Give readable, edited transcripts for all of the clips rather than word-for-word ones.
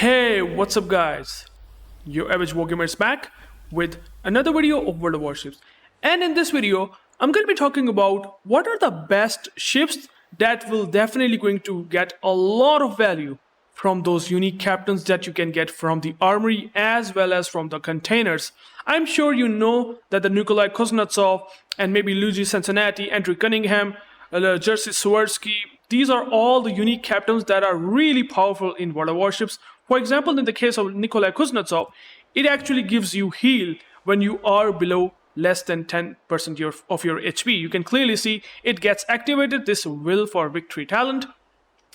Hey, what's up guys? UrAvgWarGamer is back with another video of World of Warships. And in this video, I'm going to be talking about what are the best ships that will definitely going to get a lot of value from those unique captains that you can get from the armory as well as from the containers. I'm sure you know that the Nikolai Kuznetsov and maybe Luigi Cincinnati, Andrew Cunningham, Jerzy Swirsky, these are all the unique captains that are really powerful in World of Warships. For example, in the case of Nikolai Kuznetsov, it actually gives you heal when you are below less than 10% of your HP. You can clearly see it gets activated, this Will for Victory talent.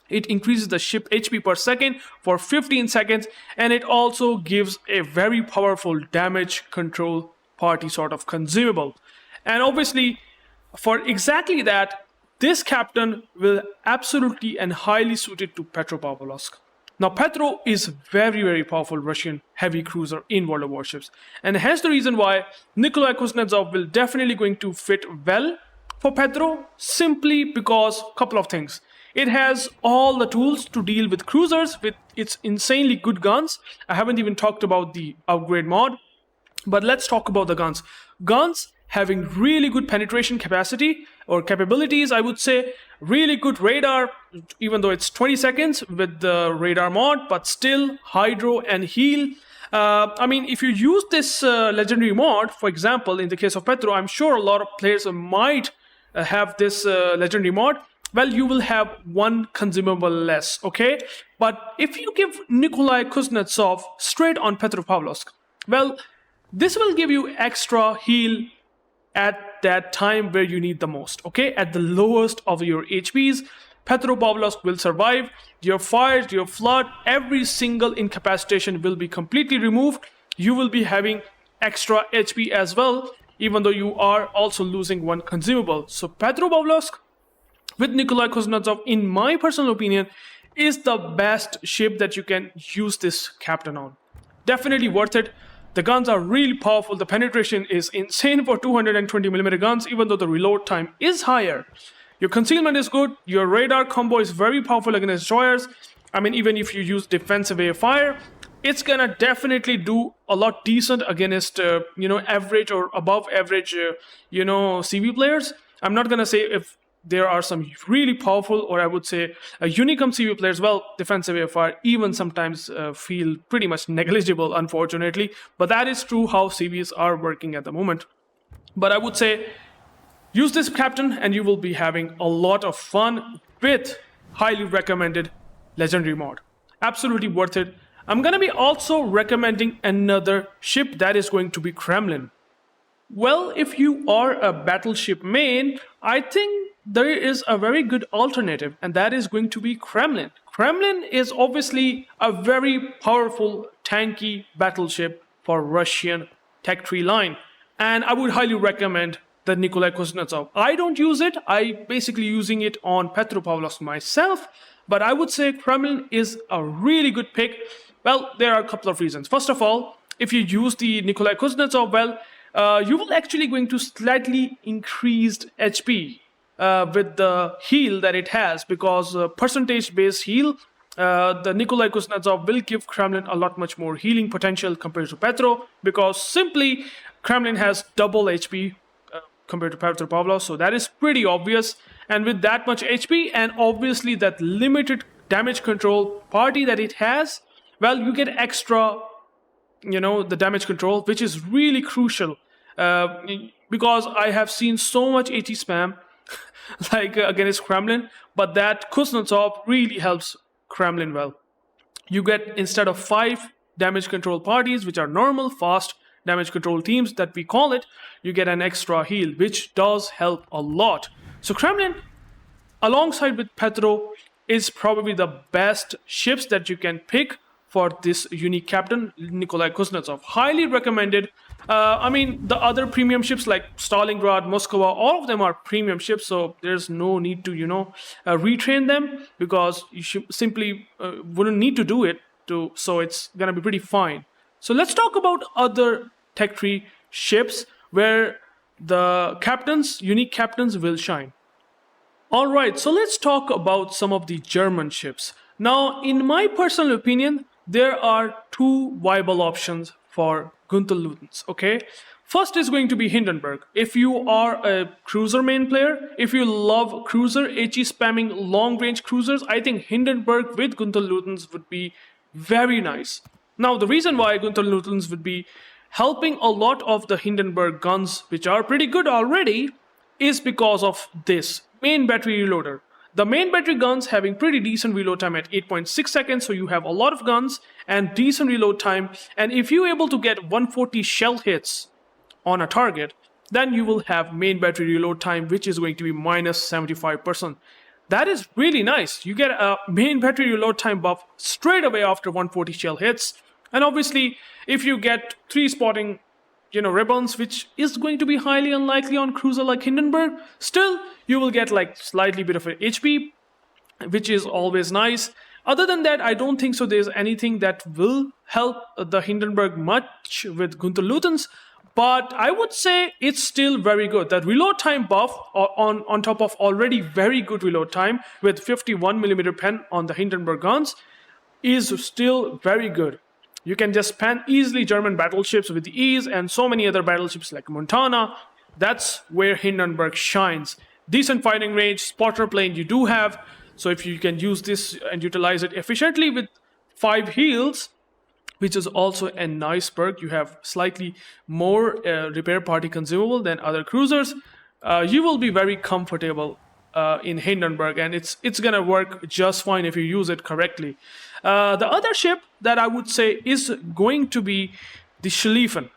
It increases the ship HP per second for 15 seconds, and it also gives a very powerful damage control party sort of consumable. And obviously, for exactly that, this captain will absolutely and highly suited to Petropavlovsk. Now, Petro is very powerful Russian heavy cruiser in World of Warships, and hence the reason why Nikolai Kuznetsov will definitely going to fit well for Petro, simply because couple of things. It has all the tools to deal with cruisers with its insanely good guns. I haven't even talked about the upgrade mod, but let's talk about the guns. Guns having really good penetration capacity or capabilities, I would say. Really good radar, even though it's 20 seconds with the radar mod, but still hydro and heal. I mean, if you use this legendary mod, for example, in the case of Petro, I'm sure a lot of players might have this legendary mod. Well, you will have one consumable less, okay? But if you give Nikolai Kuznetsov straight on Petropavlovsk, well, this will give you extra heal at that time where you need the most, okay? At the lowest of your HPs, Petropavlovsk will survive. Your fires, your flood, every single incapacitation will be completely removed. You will be having extra HP as well, even though you are also losing one consumable. So Petropavlovsk with Nikolai Kuznetsov, in my personal opinion, is the best ship that you can use this captain on. Definitely worth it. The guns are really powerful. The penetration is insane for 220mm guns, even though the reload time is higher. Your concealment is good. Your radar combo is very powerful against destroyers. I mean, even if you use defensive AFire, it's gonna definitely do a lot decent against, average or above average, CV players. I'm not gonna say if there are some really powerful, or I would say Unicum CV players, well, defensive AFR even sometimes feel pretty much negligible, unfortunately. But that is true how CVs are working at the moment. But I would say use this captain and you will be having a lot of fun with highly recommended legendary mod. Absolutely worth it. I'm going to be also recommending another ship that is going to be Kremlin. Well, if you are a battleship main, I think there is a very good alternative, and that is going to be Kremlin. Kremlin is obviously a very powerful, tanky battleship for Russian tech tree line, and I would highly recommend the Nikolai Kuznetsov. I don't use it, I basically using it on Petropavlovsk myself, but I would say Kremlin is a really good pick. Well, there are a couple of reasons. First of all, if you use the Nikolai Kuznetsov, well, you will actually going to slightly increased HP with the heal that it has, because percentage based heal, the Nikolai Kuznetsov will give Kremlin a lot much more healing potential compared to Petro, because simply Kremlin has double HP compared to Petropavlovsk, so that is pretty obvious. And with that much HP and obviously that limited damage control party that it has, well, you get extra the damage control, which is really crucial, because I have seen so much AT spam like against Kremlin, but that Kuznetsov really helps Kremlin well. You get, instead of 5 damage control parties, which are normal fast damage control teams that we call it, you get an extra heal, which does help a lot. So Kremlin, alongside with Petro, is probably the best ships that you can pick for this unique captain, Nikolai Kuznetsov. Highly recommended. I mean, the other premium ships like Stalingrad, Moscow, all of them are premium ships, so there's no need to, retrain them, because you simply wouldn't need to do it, so it's gonna be pretty fine. So let's talk about other tech tree ships where the captains, unique captains, will shine. Alright, so let's talk about some of the German ships. Now, in my personal opinion, there are two viable options for Gunther Lutens, okay? First is going to be Hindenburg. If you are a cruiser main player, if you love cruiser, HE spamming long range cruisers, I think Hindenburg with Gunther Lutens would be very nice. Now, the reason why Gunther Lutens would be helping a lot of the Hindenburg guns, which are pretty good already, is because of this main battery reloader. The main battery guns having pretty decent reload time at 8.6 seconds, so you have a lot of guns and decent reload time. And if you're able to get 140 shell hits on a target, then you will have main battery reload time, which is going to be minus 75%. That is really nice. You get a main battery reload time buff straight away after 140 shell hits. And obviously, if you get 3 spotting, ribbons, which is going to be highly unlikely on cruiser like Hindenburg, still you will get like slightly bit of an HP, which is always nice. Other than that, I don't think so there's anything that will help the Hindenburg much with Gunther Lutens, but I would say it's still very good. That reload time buff on top of already very good reload time with 51mm pen on the Hindenburg guns is still very good. You can just pen easily German battleships with ease and so many other battleships like Montana. That's where Hindenburg shines. Decent fighting range, spotter plane you do have. So if you can use this and utilize it efficiently with 5 heals, which is also a nice perk, you have slightly more repair party consumable than other cruisers. You will be very comfortable in Hindenburg, and it's gonna work just fine if you use it correctly. The other ship that I would say is going to be the Schlieffen.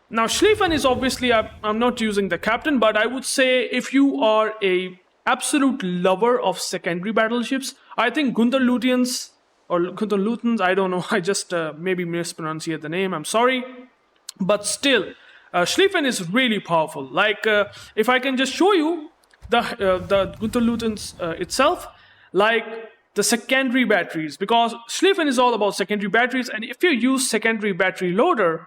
Now, Schlieffen is obviously, I'm not using the captain, but I would say if you are a absolute lover of secondary battleships, I think Gunther Lutens, I don't know, I just maybe mispronunciate the name, I'm sorry. But still, Schlieffen is really powerful. Like, if I can just show you the Gunther Lutens itself, like the secondary batteries, because Schlieffen is all about secondary batteries, and if you use secondary battery loader,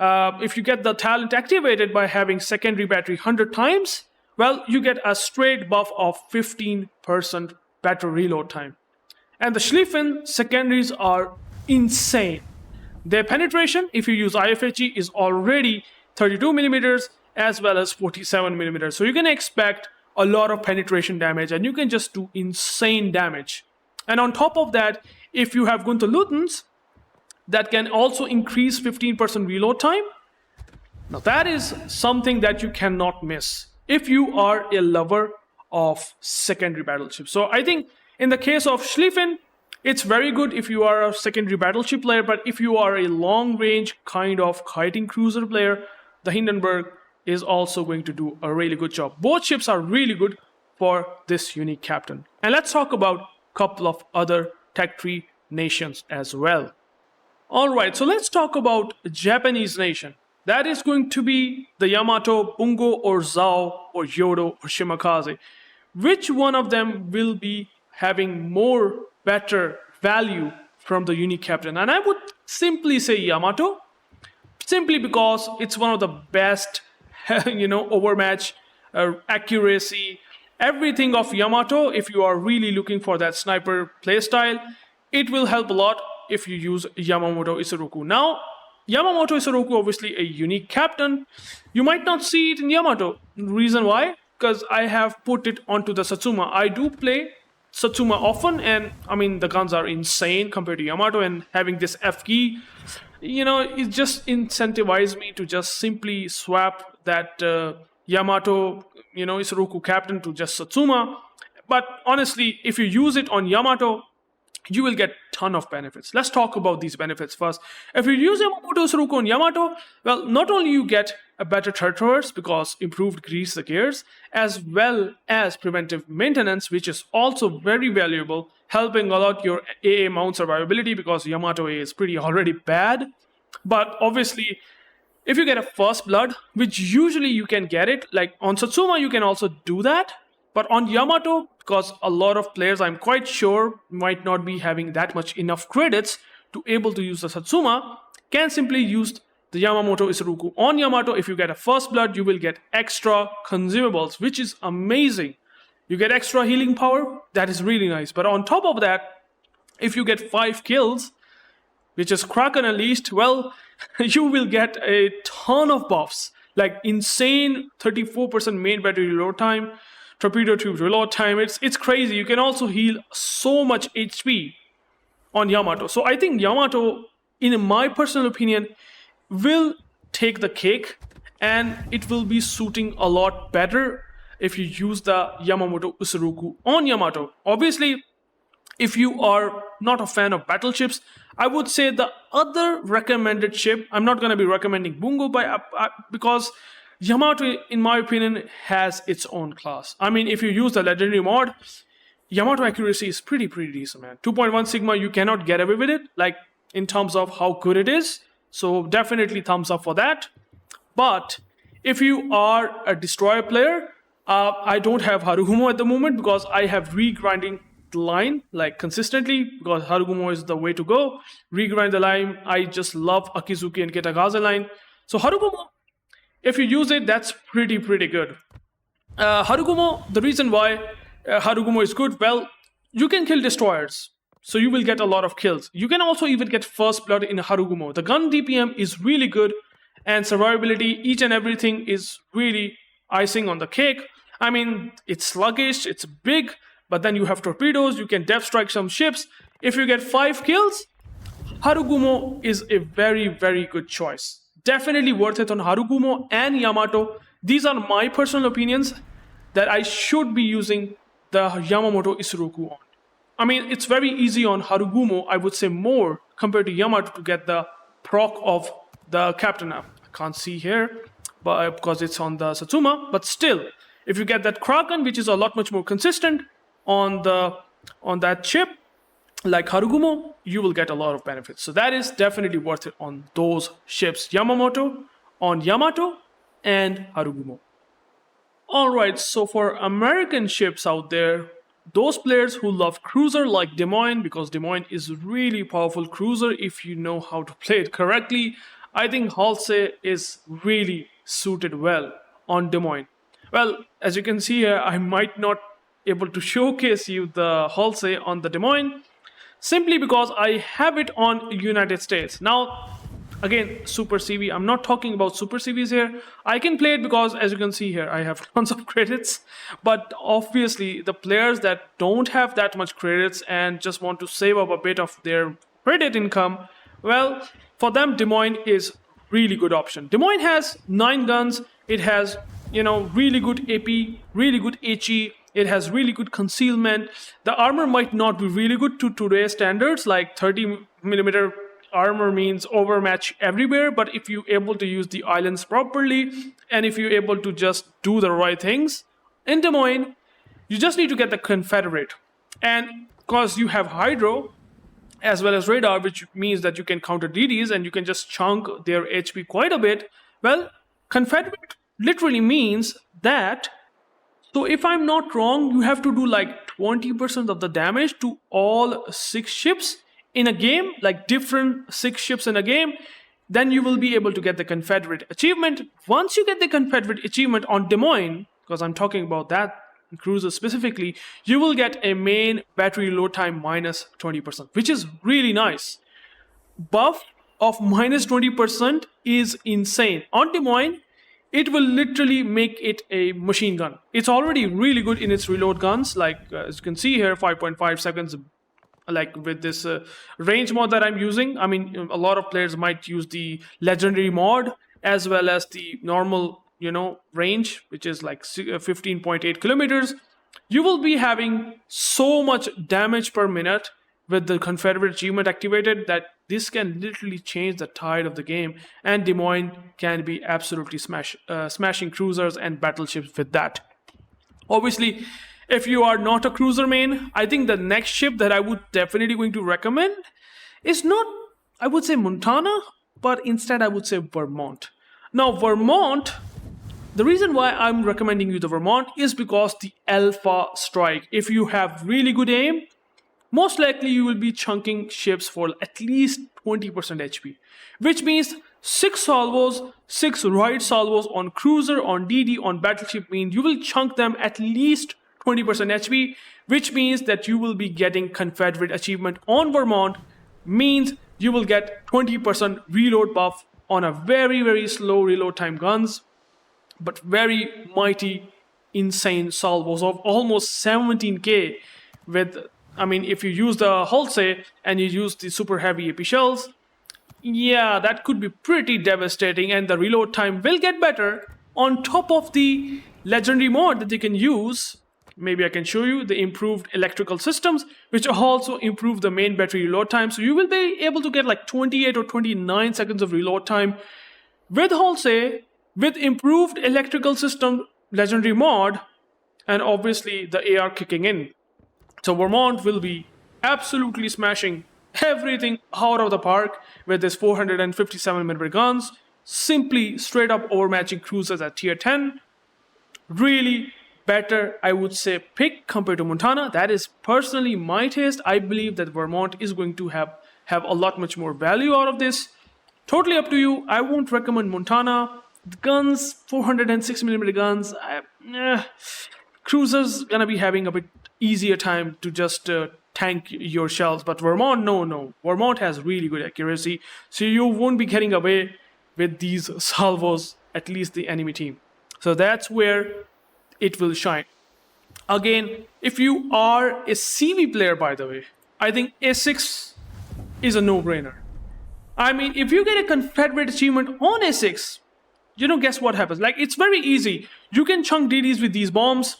if you get the talent activated by having secondary battery 100 times, well, you get a straight buff of 15% better reload time. And the Schlieffen secondaries are insane. Their penetration, if you use IFHE, is already 32mm as well as 47mm. So you can expect a lot of penetration damage, and you can just do insane damage. And on top of that, if you have Gunther Lutens, that can also increase 15% reload time. Now that is something that you cannot miss if you are a lover of secondary battleships. So I think in the case of Schlieffen, it's very good if you are a secondary battleship player, but if you are a long-range kind of kiting cruiser player, the Hindenburg is also going to do a really good job. Both ships are really good for this unique captain. And let's talk about a couple of other tech tree nations as well. Alright, so let's talk about Japanese nation. That is going to be the Yamato, Bungo, or Zhao, or Yodo, or Shimakaze. Which one of them will be having more better value from the unique captain? And I would simply say Yamato, simply because it's one of the best, overmatch, accuracy, everything of Yamato. If you are really looking for that sniper playstyle, it will help a lot if you use Yamamoto Isoroku. Now, Yamamoto Isoroku, obviously a unique captain. You might not see it in Yamato. Reason why? Because I have put it onto the Satsuma. I do play Satsuma often, and I mean the guns are insane compared to Yamato, and having this F key, it just incentivized me to just simply swap that Yamato, Isoroku captain to just Satsuma. But honestly, if you use it on Yamato, you will get ton of benefits. Let's talk about these benefits first. If you use Yamamoto Isoroku on Yamato, well, not only you get a better turret traverse because improved grease the gears, as well as preventive maintenance, which is also very valuable, helping a lot your AA mount survivability because Yamato A is pretty already bad. But obviously, if you get a first blood, which usually you can get it, like on Satsuma you can also do that, but on Yamato, because a lot of players, I'm quite sure, might not be having that much enough credits to able to use the Satsuma, can simply use the Yamamoto Isoroku. On Yamato, if you get a first blood, you will get extra consumables, which is amazing. You get extra healing power, that is really nice. But on top of that, if you get 5 kills, which is Kraken Unleashed, well, you will get a ton of buffs, like insane 34% main battery reload time, torpedo tube reload time. It's crazy. You can also heal so much HP on Yamato. So I think Yamato, in my personal opinion, will take the cake, and it will be suiting a lot better if you use the Yamamoto Usuruku on Yamato. Obviously, if you are not a fan of battleships, I would say the other recommended ship, I'm not going to be recommending Bungo because Yamato, in my opinion, has its own class. I mean, if you use the legendary mod, Yamato accuracy is pretty decent, man. 2.1 Sigma, you cannot get away with it, like in terms of how good it is. So definitely thumbs up for that. But if you are a destroyer player, I don't have Harugumo at the moment because I have regrinding the line like consistently, because Harugumo is the way to go. Regrind the line. I just love Akizuki and Ketagaze line. So Harugumo, if you use it, that's pretty good. Harugumo, the reason why Harugumo is good, well, you can kill destroyers, so you will get a lot of kills. You can also even get first blood in Harugumo. The gun DPM is really good, and survivability, each and everything is really icing on the cake. I mean, it's sluggish, it's big, but then you have torpedoes, you can depth strike some ships. If you get 5 kills, Harugumo is a very good choice. Definitely worth it on Harugumo and Yamato. These are my personal opinions that I should be using the Yamamoto Isuruku on. I mean, it's very easy on Harugumo, I would say more compared to Yamato to get the proc of the captain up. I can't see here but because it's on the Satsuma, but still, if you get that Kraken, which is a lot much more consistent on that chip, like Harugumo, you will get a lot of benefits. So that is definitely worth it on those ships. Yamamoto, on Yamato, and Harugumo. Alright, so for American ships out there, those players who love cruiser like Des Moines, because Des Moines is really powerful cruiser if you know how to play it correctly, I think Halsey is really suited well on Des Moines. Well, as you can see here, I might not able to showcase you the Halsey on the Des Moines simply because I have it on United States. Now, again, Super CV, I'm not talking about Super CVs here. I can play it because, as you can see here, I have tons of credits. But obviously, the players that don't have that much credits and just want to save up a bit of their credit income, well, for them, Des Moines is really good option. Des Moines has 9 guns. It has, really good AP, really good HE. It has really good concealment. The armor might not be really good to today's standards, like 30mm armor means overmatch everywhere, but if you're able to use the islands properly, and if you're able to just do the right things, in Des Moines, you just need to get the Confederate. And because you have Hydro, as well as radar, which means that you can counter DDs and you can just chunk their HP quite a bit, well, Confederate literally means that, so if I'm not wrong, you have to do like 20% of the damage to all 6 ships in a game, like different 6 ships in a game, then you will be able to get the Confederate achievement. Once you get the Confederate achievement on Des Moines, because I'm talking about that cruiser specifically, you will get a main battery load time minus 20%, which is really nice. Buff of minus 20% is insane. On Des Moines, it will literally make it a machine gun. It's already really good in its reload guns, like as you can see here, 5.5 seconds, like with this range mod that I'm using. I mean, a lot of players might use the legendary mod as well as the normal, range, which is like 15.8 kilometers. You will be having so much damage per minute with the Confederate achievement activated that this can literally change the tide of the game, and Des Moines can be absolutely smashing cruisers and battleships with that. Obviously, if you are not a cruiser main, I think the next ship that I would definitely going to recommend is not, I would say Montana, but instead I would say Vermont. Now, Vermont, the reason why I'm recommending you the Vermont is because the Alpha Strike. If you have really good aim, most likely you will be chunking ships for at least 20% HP, which means 6 salvos, 6 right salvos on cruiser, on DD, on battleship means you will chunk them at least 20% HP, which means that you will be getting Confederate achievement on Vermont, means you will get 20% reload buff on a very slow reload time guns, but very mighty, insane salvos of almost 17k with, I mean, if you use the Halsey and you use the super heavy AP shells, yeah, that could be pretty devastating, and the reload time will get better on top of the legendary mod that you can use. Maybe I can show you the improved electrical systems, which also improve the main battery reload time. So you will be able to get like 28 or 29 seconds of reload time with Halsey, with improved electrical system legendary mod, and obviously the AR kicking in. So Vermont will be absolutely smashing everything out of the park with this 457mm guns, simply straight up overmatching cruisers at tier 10. Really better, I would say, pick compared to Montana. That is personally my taste. I believe that Vermont is going to have a lot much more value out of this. Totally up to you. I won't recommend Montana. The guns, 406mm guns, cruisers gonna be having a bit easier time to just tank your shells, but Vermont, no. Vermont has really good accuracy, so you won't be getting away with these salvos, at least the enemy team. So that's where it will shine. Again, if you are a CV player, by the way, I think Essex is a no-brainer. I mean, if you get a Confederate achievement on Essex, guess what happens? Like, it's very easy. You can chunk DDs with these bombs.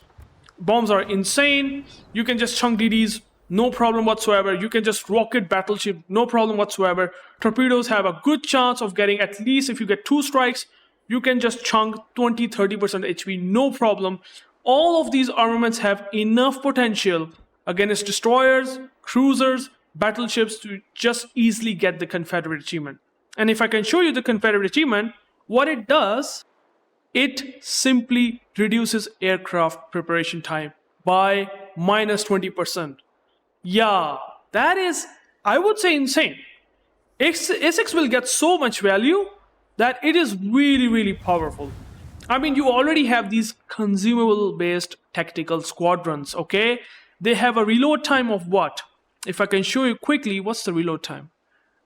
Bombs are insane. You can just chunk DDs, no problem whatsoever. You can just rocket battleship, no problem whatsoever. Torpedoes have a good chance of getting, at least if you get 2 strikes, you can just chunk 20-30% HP, no problem. All of these armaments have enough potential against destroyers, cruisers, battleships to just easily get the Confederate achievement. And if I can show you the Confederate achievement, what it does, it simply reduces aircraft preparation time by -20%. Yeah, that is, I would say, insane. Essex will get so much value that it is really powerful. I mean, you already have these consumable-based tactical squadrons, okay? They have a reload time of what? If I can show you quickly, what's the reload time?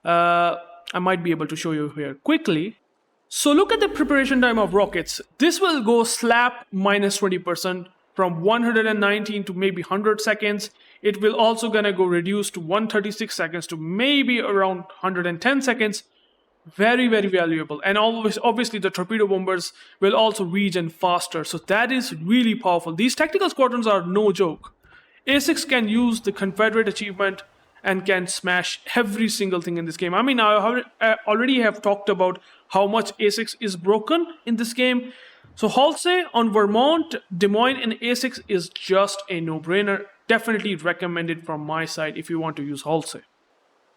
I might be able to show you here quickly. So look at the preparation time of rockets. This will go slap -20% from 119 to maybe 100 seconds. It will also gonna go reduce to 136 seconds to maybe around 110 seconds. Very valuable. And obviously the torpedo bombers will also regen faster. So that is really powerful. These tactical squadrons are no joke. Essex can use the Confederate achievement and can smash every single thing in this game. I mean, I already have talked about how much Essex is broken in this game. So Halsey on Vermont, Des Moines, and Essex is just a no-brainer. Definitely recommended from my side if you want to use Halsey.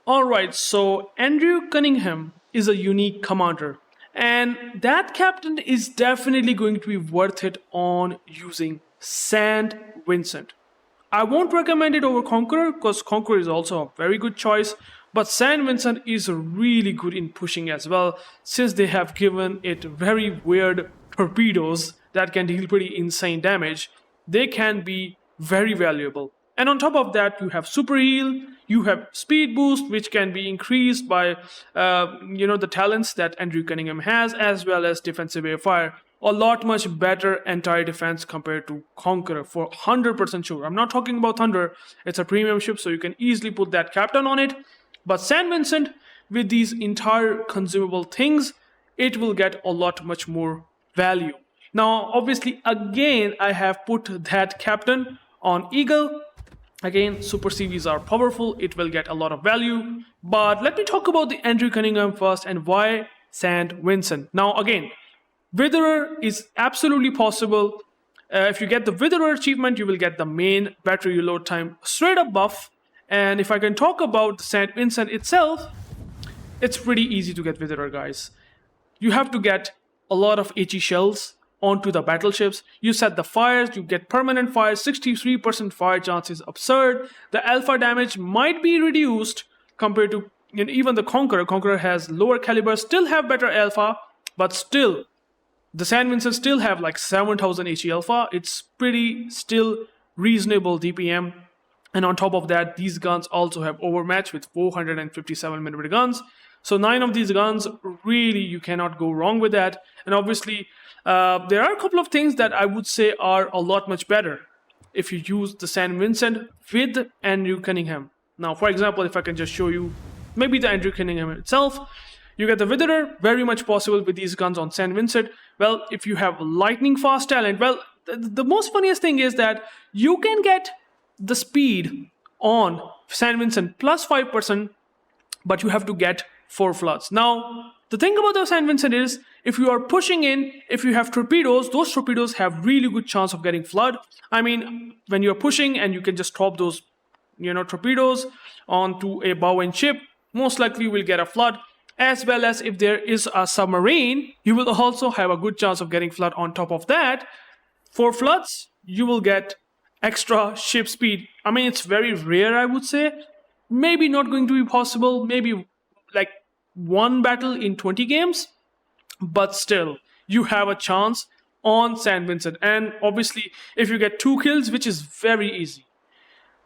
Alright, so Andrew Cunningham is a unique commander, and that captain is definitely going to be worth it on using ST.Vincent. I won't recommend it over Conqueror because Conqueror is also a very good choice, but ST.Vincent is really good in pushing as well, since they have given it very weird torpedoes that can deal pretty insane damage. They can be very valuable. And on top of that, you have super heal, you have speed boost, which can be increased by the talents that Andrew Cunningham has, as well as defensive air fire. A lot much better anti-defense compared to Conqueror, for 100% sure. I'm not talking about Thunder, it's a premium ship, so you can easily put that captain on it. But ST.Vincent, with these entire consumable things, it will get a lot much more value. Now, obviously, again, I have put that captain on Eagle. Again, super CVs are powerful, it will get a lot of value. But let me talk about the Andrew Cunningham first and why ST.Vincent. Now, again, Witherer is absolutely possible. If you get the Witherer achievement, you will get the main battery reload time straight up buff. And if I can talk about ST.Vincent itself, it's pretty easy to get Witherer, guys. You have to get a lot of HE shells onto the battleships. You set the fires, you get permanent fires, 63% fire chance is absurd. The alpha damage might be reduced compared to even the Conqueror. Conqueror has lower caliber, still have better alpha, but still, the ST.Vincent still have like 7000 HE alpha. It's pretty still reasonable DPM. And on top of that, these guns also have overmatch with 457mm guns. So 9 of these guns, really, you cannot go wrong with that. And obviously, there are a couple of things that I would say are a lot much better if you use the ST.Vincent with Andrew Cunningham. Now, for example, if I can just show you maybe the Andrew Cunningham itself, you get the Witherer, very much possible with these guns on ST.Vincent. Well, if you have lightning fast talent, well, the most funniest thing is that you can get the speed on ST.Vincent plus 5%, but you have to get 4 floods. Now, the thing about the ST.Vincent is, if you are pushing in, if you have torpedoes, those torpedoes have really good chance of getting flood. I mean, when you're pushing and you can just drop those, torpedoes onto a bow-end ship, most likely you will get a flood. As well as if there is a submarine, you will also have a good chance of getting flood. On top of that, for floods, you will get extra ship speed. I mean, it's very rare, I would say. Maybe not going to be possible. Maybe like 1 battle in 20 games. But still, you have a chance on ST.Vincent. And obviously, if you get 2 kills, which is very easy,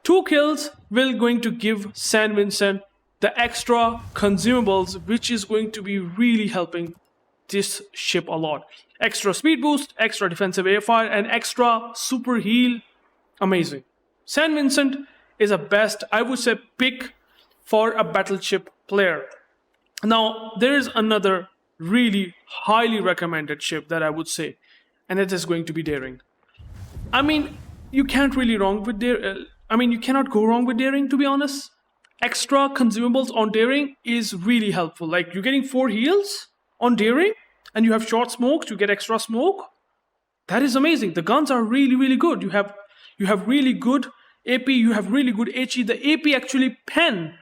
2 kills will going to give ST.Vincent the extra consumables, which is going to be really helping this ship a lot. Extra speed boost, extra defensive airfire, and extra super heal. Amazing. ST.Vincent is a best, I would say, pick for a battleship player. Now, there is another really highly recommended ship that I would say, and it is going to be Daring. I mean, you can't really wrong with you cannot go wrong with Daring, to be honest. Extra consumables on Daring is really helpful. Like, you're getting 4 heals on Daring, and you have short smokes, you get extra smoke. That is amazing. The guns are really, really good. You have really good AP, you have really good HE. The AP actually pen,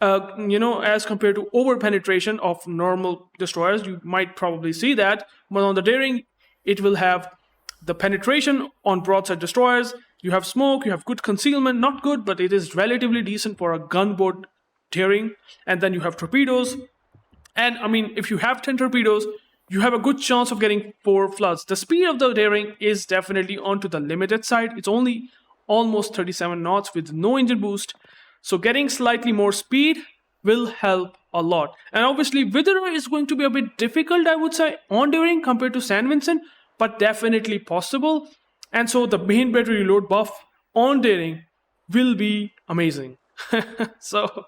as compared to over penetration of normal destroyers. You might probably see that, but on the Daring, it will have the penetration on broadside destroyers. You have smoke, you have good concealment, not good, but it is relatively decent for a gunboat Daring. And then you have torpedoes. And I mean, if you have 10 torpedoes, you have a good chance of getting 4 floods. The speed of the Daring is definitely onto the limited side. It's only almost 37 knots with no engine boost. So getting slightly more speed will help a lot. And obviously, Witherer is going to be a bit difficult, I would say, on Daring compared to ST.Vincent, but definitely possible. And so the main battery reload buff on Daring will be amazing. So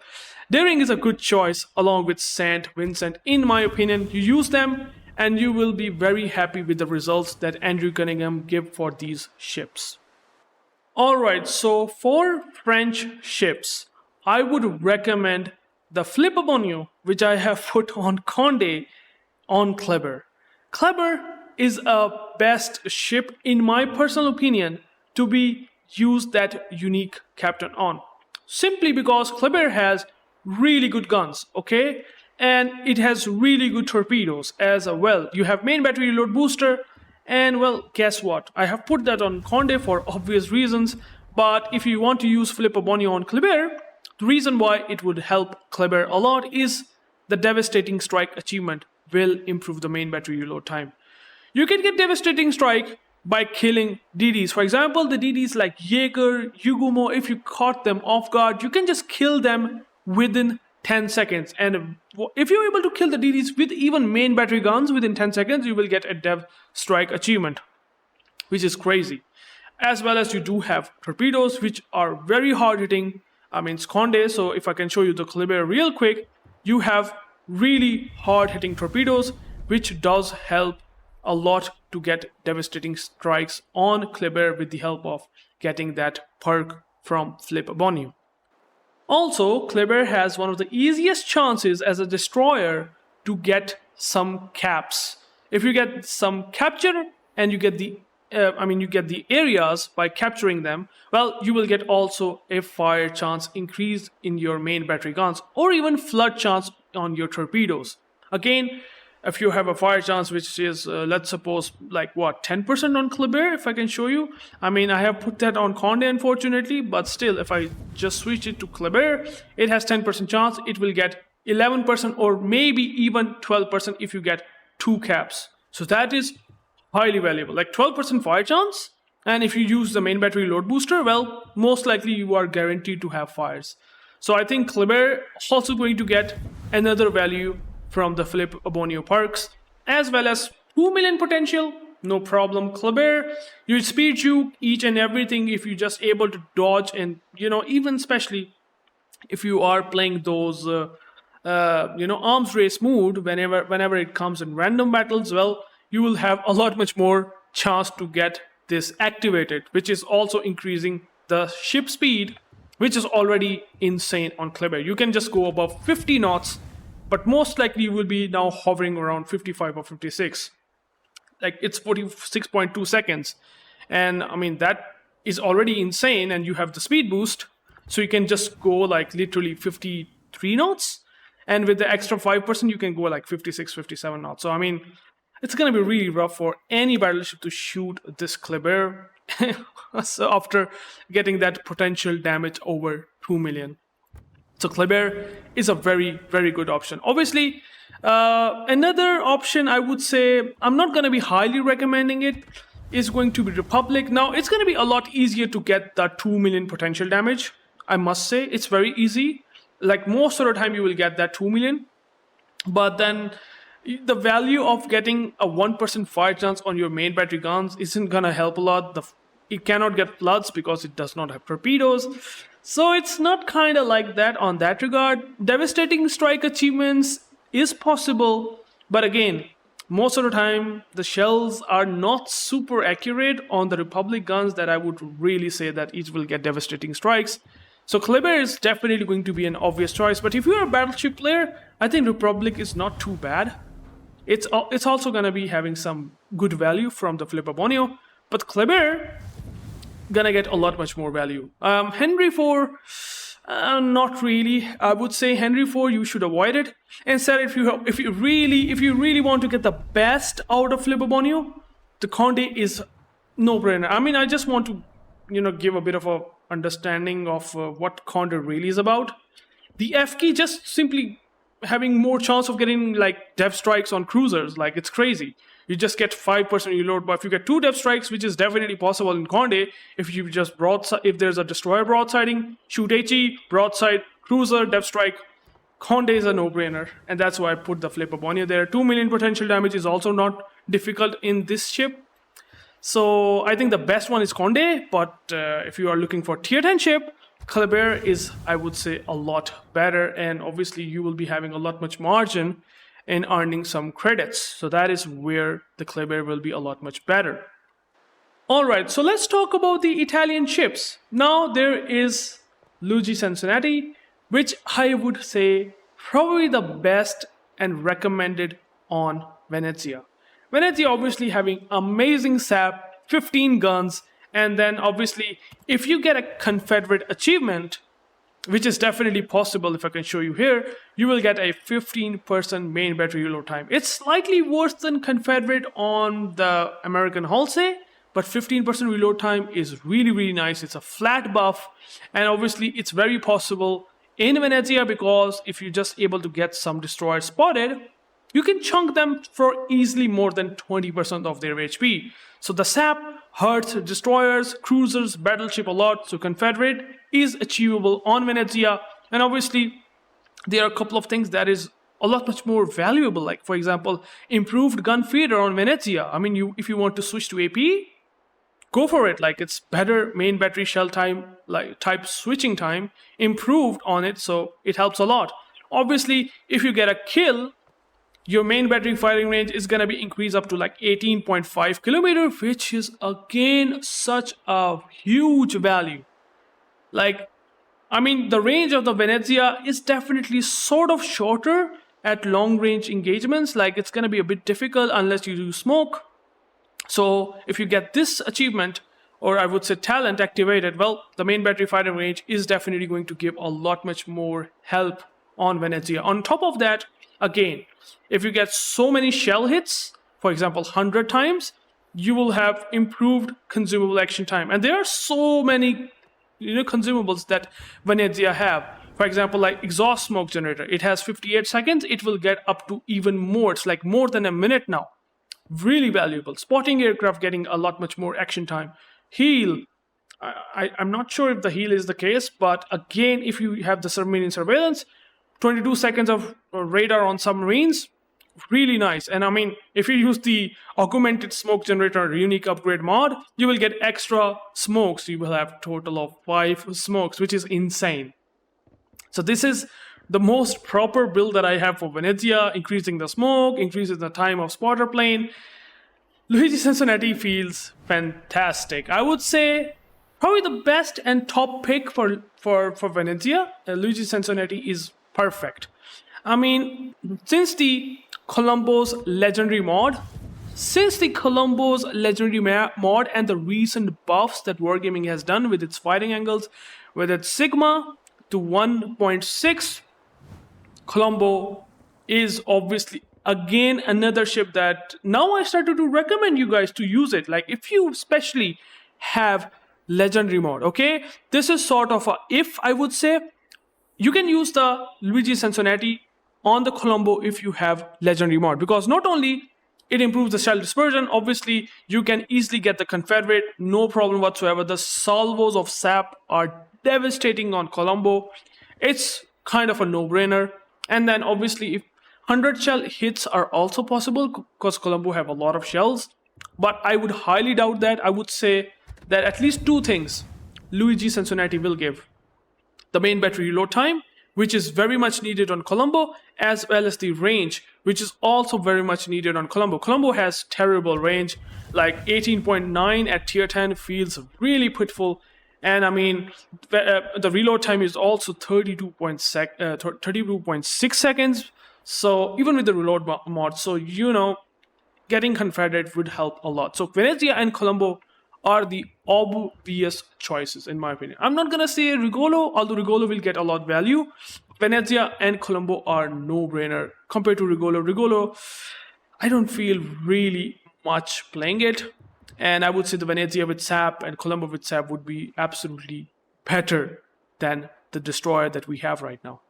Daring is a good choice along with ST.Vincent. In my opinion, you use them and you will be very happy with the results that Andrew Cunningham give for these ships. Alright, so for French ships, I would recommend the Flipper Bonio, which I have put on Condé on Kleber. Kleber is a best ship, in my personal opinion, to be used that unique captain on. Simply because Kleber has really good guns, okay? And it has really good torpedoes as well. You have main battery reload booster, and well, guess what? I have put that on Condé for obvious reasons, but if you want to use Flipper Bonio on Kleber, the reason why it would help Kleber a lot is the Devastating Strike achievement will improve the main battery reload time. You can get Devastating Strike by killing DDs. For example, the DDs like Jaeger, Harugumo, if you caught them off guard, you can just kill them within 10 seconds. And if you're able to kill the DDs with even main battery guns within 10 seconds, you will get a Dev Strike achievement, which is crazy. As well as you do have torpedoes, which are very hard hitting. I mean, it's Condé, so if I can show you the Kleber real quick, you have really hard hitting torpedoes, which does help a lot to get Devastating Strikes on Kleber with the help of getting that perk from Flipper Bonio. Also, Kleber has one of the easiest chances as a destroyer to get some caps. If you get some capture and you get the areas by capturing them, well, you will get also a fire chance increase in your main battery guns, or even flood chance on your torpedoes. Again, if you have a fire chance which is, let's suppose, like what, 10% on Kleber, if I can show you. I mean, I have put that on Condé, unfortunately, but still, if I just switch it to Kleber, it has 10% chance. It will get 11% or maybe even 12% if you get 2 caps. So that is highly valuable. Like 12% fire chance And if you use the main battery load booster, well, most likely you are guaranteed to have fires. So I think Kleber also going to get another value from the Philip Abonio perks, as well as 2 million potential. No problem, Kleber. You speed juke each and everything if you just able to dodge, and even especially if you are playing those arms race mode whenever it comes in random battles. Well, you will have a lot much more chance to get this activated, which is also increasing the ship speed, which is already insane on Kleber. You can just go above 50 knots, but most likely you will be now hovering around 55 or 56. Like, it's 46.2 seconds. And I mean, that is already insane, and you have the speed boost, so you can just go like literally 53 knots. And with the extra 5%, you can go like 56, 57 knots. So I mean, it's going to be really rough for any battleship to shoot this Kleber so after getting that potential damage over 2 million. So Kleber is a very, very good option. Obviously, another option I would say, I'm not going to be highly recommending it, is going to be Republic. Now, it's going to be a lot easier to get that 2 million potential damage. I must say, it's very easy. Like, most of the time you will get that 2 million. But then the value of getting a 1% fire chance on your main battery guns isn't going to help a lot. It cannot get floods because it does not have torpedoes. So it's not kind of like that on that regard. Devastating strike achievements is possible. But again, most of the time, the shells are not super accurate on the Republic guns that I would really say that each will get devastating strikes. So Kleber is definitely going to be an obvious choice. But if you're a battleship player, I think Republic is not too bad. It's also going to be having some good value from the Philip Abonio. But Kleber gonna get a lot much more value. Henry 4, not really. I would say Henry 4, you should avoid it. Instead, if you really want to get the best out of Philip Abonio, the Conde is no-brainer. I mean, I just want to give a bit of a understanding of what Conde really is about. The F key just simply having more chance of getting like dev strikes on cruisers. Like, it's crazy. You just get 5% reload, but if you get 2 dev strikes, which is definitely possible in Conde, if you just if there's a destroyer broadsiding, shoot HE, broadside, cruiser, dev strike, Conde is a no-brainer, and that's why I put the Philip Abonio there. 2 million potential damage is also not difficult in this ship. So I think the best one is Conde, but if you are looking for tier 10 ship, Kleber is, I would say, a lot better, and obviously you will be having a lot much margin in earning some credits. So that is where the Kleber will be a lot much better. Alright, so let's talk about the Italian ships. Now there is Luigi Cincinnati, which I would say probably the best and recommended on Venezia. Venezia obviously having amazing SAP, 15 guns, and then obviously if you get a Confederate achievement, which is definitely possible if I can show you here, you will get a 15% main battery reload time. It's slightly worse than Confederate on the American Halsey, but 15% reload time is really, really nice. It's a flat buff, and obviously it's very possible in Venezia because if you're just able to get some destroyers spotted, you can chunk them for easily more than 20% of their HP. So the SAP hurts destroyers, cruisers, battleship a lot, so Confederate is achievable on Venezia. And obviously, there are a couple of things that is a lot much more valuable, like for example, improved gun feeder on Venezia. I mean, if you want to switch to AP, go for it. Like, it's better main battery shell time, like type switching time, improved on it, so it helps a lot. Obviously, if you get a kill, your main battery firing range is going to be increased up to like 18.5 kilometers, which is again such a huge value. Like, I mean, the range of the Venezia is definitely sort of shorter at long range engagements. Like, it's going to be a bit difficult unless you do smoke. So if you get this achievement, or I would say talent activated, well, the main battery firing range is definitely going to give a lot much more help on Venezia. On top of that, again, if you get so many shell hits, for example 100 times, you will have improved consumable action time. And there are so many consumables that Venezia have. For example, like exhaust smoke generator, it has 58 seconds, it will get up to even more. It's like more than a minute now. Really valuable. Spotting aircraft getting a lot much more action time. heal, I'm not sure if the heal is the case, but again, if you have the submarine surveillance, 22 seconds of radar on submarines, really nice. And I mean, if you use the augmented smoke generator unique upgrade mod, you will get extra smokes. You will have a total of 5 smokes, which is insane. So this is the most proper build that I have for Venezia, increasing the smoke, increases the time of spotter plane. Luigi Cincinnati feels fantastic. I would say probably the best and top pick for Venezia. Luigi Cincinnati is perfect. I mean, since the Colombo's legendary mod and the recent buffs that Wargaming has done with its fighting angles, with its Sigma to 1.6, Colombo is obviously again another ship that now I started to recommend you guys to use it. Like if you especially have legendary mod, okay, this is sort of a if, I would say. You can use the Luigi Cincinnati on the Colombo if you have legendary mod, because not only it improves the shell dispersion, obviously you can easily get the Confederate, no problem whatsoever. The salvos of sap are devastating on Colombo. It's kind of a no-brainer. And then obviously if 100 shell hits are also possible, because Colombo have a lot of shells, but I would highly doubt that. I would say that at least 2 things Luigi Cincinnati will give: the main battery reload time, which is very much needed on Colombo, as well as the range, which is also very much needed on Colombo. Colombo has terrible range, like 18.9 at tier 10 feels really pitiful. And I mean, the reload time is also 32.6 seconds. So even with the reload mod, so getting Confederate would help a lot. So Venezia and Colombo are the obvious choices in my opinion. I'm not gonna say Rigolo, although Rigolo will get a lot value. Venezia and Colombo are no-brainer compared to Rigolo. Rigolo, I don't feel really much playing it, and I would say the Venezia with SAP and Colombo with SAP would be absolutely better than the destroyer that we have right now.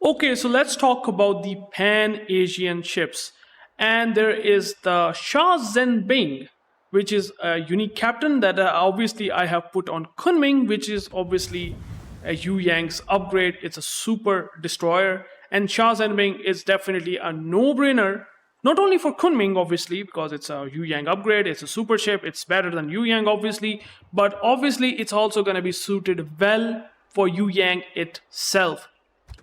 Okay, so let's talk about the Pan-Asian ships, and there is the Sha Zhenbing, which is a unique captain that obviously I have put on Kunming, which is obviously a Yueyang's upgrade. It's a super destroyer, and Sha Zhenbing is definitely a no-brainer, not only for Kunming obviously, because it's a Yueyang upgrade, it's a super ship, it's better than Yueyang obviously, but obviously it's also going to be suited well for Yueyang itself.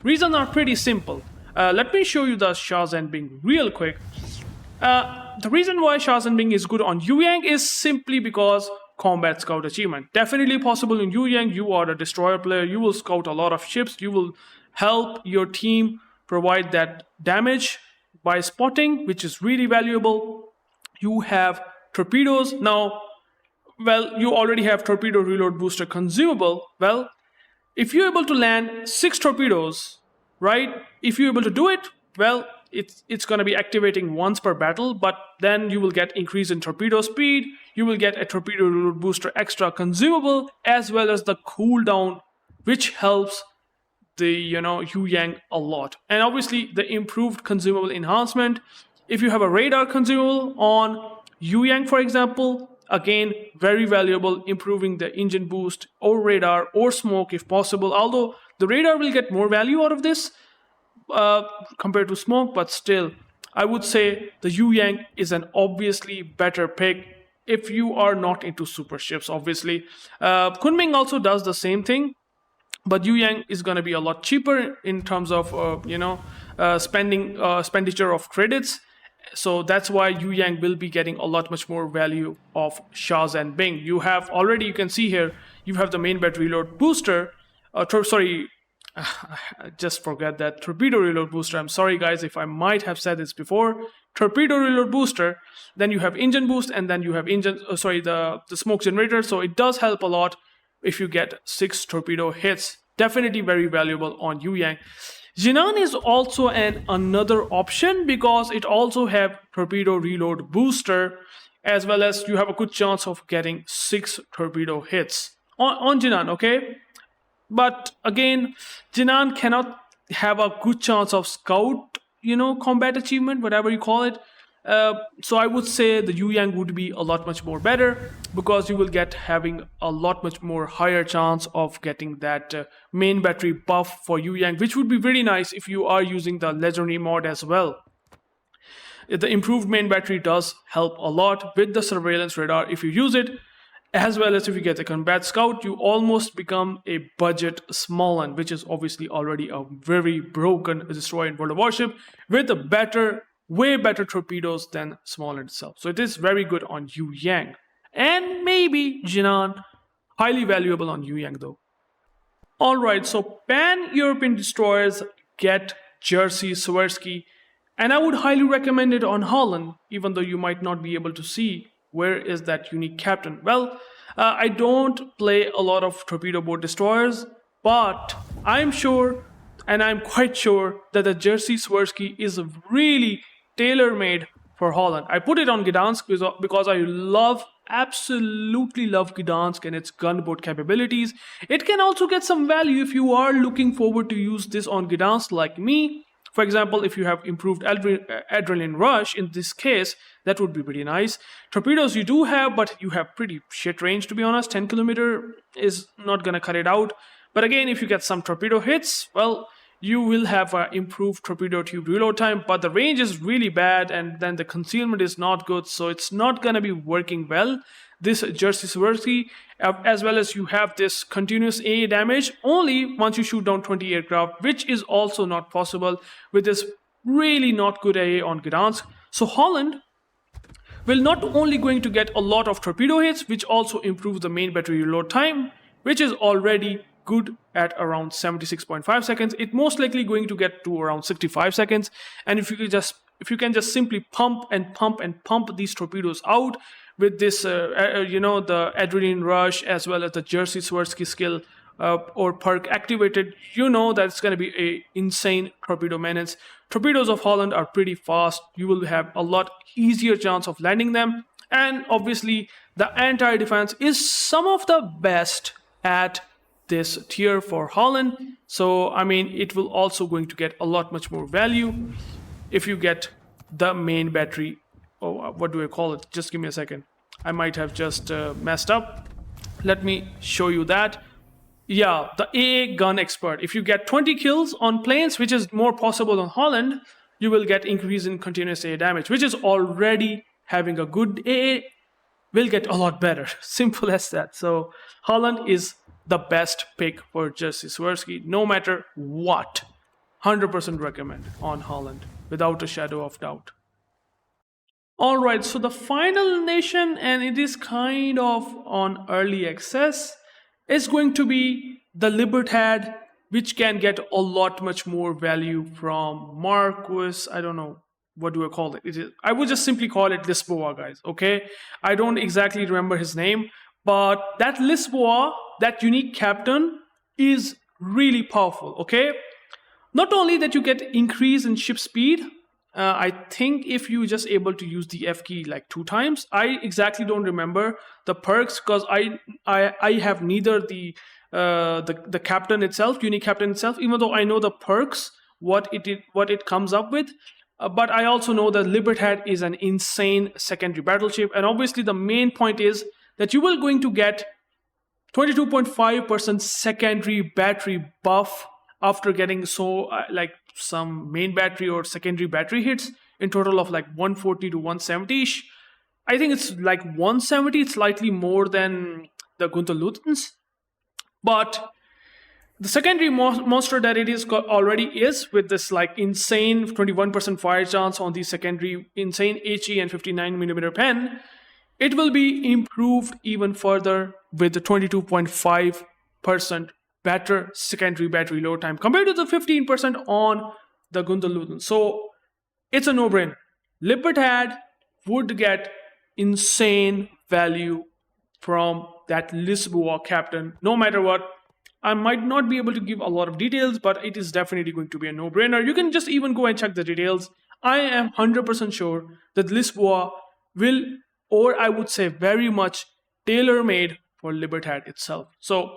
Reasons are pretty simple. Let me show you the Sha Zhenbing real quick. The reason why Sha Zhenbing is good on Yueyang is simply because combat scout achievement. Definitely possible in Yueyang. You are a destroyer player. You will scout a lot of ships. You will help your team provide that damage by spotting, which is really valuable. You have torpedoes. Now, well, you already have torpedo reload booster consumable. Well, if you're able to land 6 torpedoes, right? If you're able to do it, well, it's going to be activating once per battle, but then you will get increase in torpedo speed, you will get a torpedo reload booster extra consumable, as well as the cooldown, which helps the Yueyang a lot. And obviously the improved consumable enhancement, if you have a radar consumable on Yueyang for example, again very valuable, improving the engine boost or radar or smoke if possible, although the radar will get more value out of this compared to smoke, but still I would say the Yueyang is an obviously better pick if you are not into super ships obviously. Kunming also does the same thing, but Yueyang is going to be a lot cheaper in terms of expenditure of credits, so that's why Yueyang will be getting a lot much more value of Sha Zhenbing. You can see here you have the main battery reload booster, I just forget that torpedo reload booster. I'm sorry guys if I might have said this before. Torpedo reload booster, then you have engine boost, and then you have the smoke generator. So it does help a lot if you get 6 torpedo hits. Definitely very valuable on Yueyang. Jinan is also another option because it also have torpedo reload booster, as well as you have a good chance of getting 6 torpedo hits on Jinan, okay? But again, Jinan cannot have a good chance of scout, combat achievement, whatever you call it. So I would say the Yueyang would be a lot much more better, because you will get having a lot much more higher chance of getting that main battery buff for Yueyang, which would be very nice if you are using the legendary mod as well. The improved main battery does help a lot with the surveillance radar if you use it, as well as if you get the combat scout. You almost become a budget small one, which is obviously already a very broken destroyer in World of Warship with a better, way better torpedoes than small itself. So it is very good on Yueyang, and maybe Jinan, highly valuable on Yueyang though. Alright, so pan-European destroyers get Jersey Swirsky, and I would highly recommend it on Holland, even though you might not be able to see where is that unique captain. Well, I don't play a lot of torpedo boat destroyers, but I'm sure, and I'm quite sure, that the Jersey Swirsky is really tailor-made for Holland. I put it on Gdansk because I absolutely love Gdansk and its gunboat capabilities. It can also get some value if you are looking forward to use this on Gdansk like me. For example, if you have improved adrenaline rush, in this case, that would be pretty nice. Torpedoes you do have, but you have pretty shit range, to be honest. 10 kilometer is not gonna cut it out. But again, if you get some torpedo hits, well, you will have improved torpedo tube reload time, but the range is really bad, and then the concealment is not good, so it's not gonna be working well. This Jersey Swirsky, as well as you have this continuous AA damage only once you shoot down 20 aircraft, which is also not possible with this really not good AA on Gdansk. So Holland will not only going to get a lot of torpedo hits, which also improves the main battery reload time, which is already good at around 76.5 seconds. It most likely going to get to around 65 seconds. And if you can just simply pump and pump and pump these torpedoes out with this, the adrenaline rush as well as the Jersey Swirsky skill or perk activated, you know that it's going to be a insane torpedo menace. Torpedoes of Holland are pretty fast. You will have a lot easier chance of landing them. And obviously, the anti-defense is some of the best at this tier for Holland. So, I mean, it will also going to get a lot much more value if you get the main battery. Oh, what do I call it? Just give me a second. I might have just messed up. Let me show you that. Yeah, the AA gun expert. If you get 20 kills on planes, which is more possible on Holland, you will get increase in continuous AA damage, which is already having a good AA, will get a lot better. Simple as that. So Holland is the best pick for Jersey Swirsky, no matter what. 100% recommend on Holland, without a shadow of doubt. Alright, so the final nation, and it is kind of on early access, is going to be the Libertad, which can get a lot much more value from Marquis. I don't know, what do I call it? I would just simply call it Lisboa, guys, okay? I don't exactly remember his name, but that Lisboa, that unique captain, is really powerful, okay? Not only that you get increase in ship speed, I think if you just able to use the F key like 2 times, I exactly don't remember the perks because I have neither the captain itself, unique captain itself, even though I know the perks, what it comes up with, but I also know that Libertad is an insane secondary battleship, and obviously the main point is that you will going to get 22.5% secondary battery buff after getting some main battery or secondary battery hits in total of like 140 to 170-ish. I think it's like 170, it's slightly more than the Gunther Lutens. But the secondary monster that it is already is with this like insane 21% fire chance on the secondary insane HE and 59mm pen, it will be improved even further with the 22.5% better secondary battery load time compared to the 15% on the Gunther Luthen. So it's a no-brainer. Libertad would get insane value from that Lisboa captain, no matter what. I might not be able to give a lot of details, but it is definitely going to be a no-brainer. You can just even go and check the details. I am 100% sure that Lisboa will, or I would say very much tailor-made for Libertad itself. So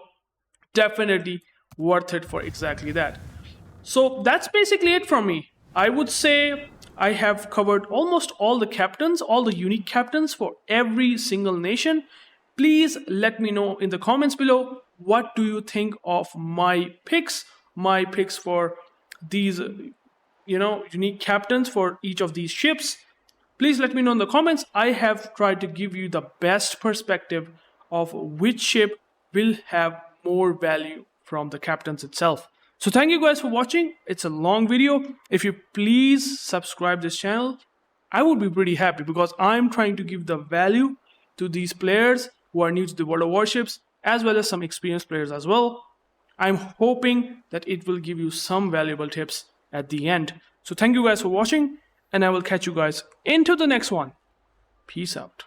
definitely worth it for exactly that. So that's basically it from me. I would say I have covered almost all the captains, all the unique captains for every single nation. Please let me know in the comments below, what do you think of my picks for these unique captains for each of these ships. Please let me know in the comments. I have tried to give you the best perspective of which ship will have more value from the captains itself. So thank you guys for watching. It's a long video. If you please subscribe this channel, I would be pretty happy, because I'm trying to give the value to these players who are new to the World of Warships, as well as some experienced players as well. I'm hoping that it will give you some valuable tips at the end. So thank you guys for watching, and I will catch you guys into the next one. Peace out.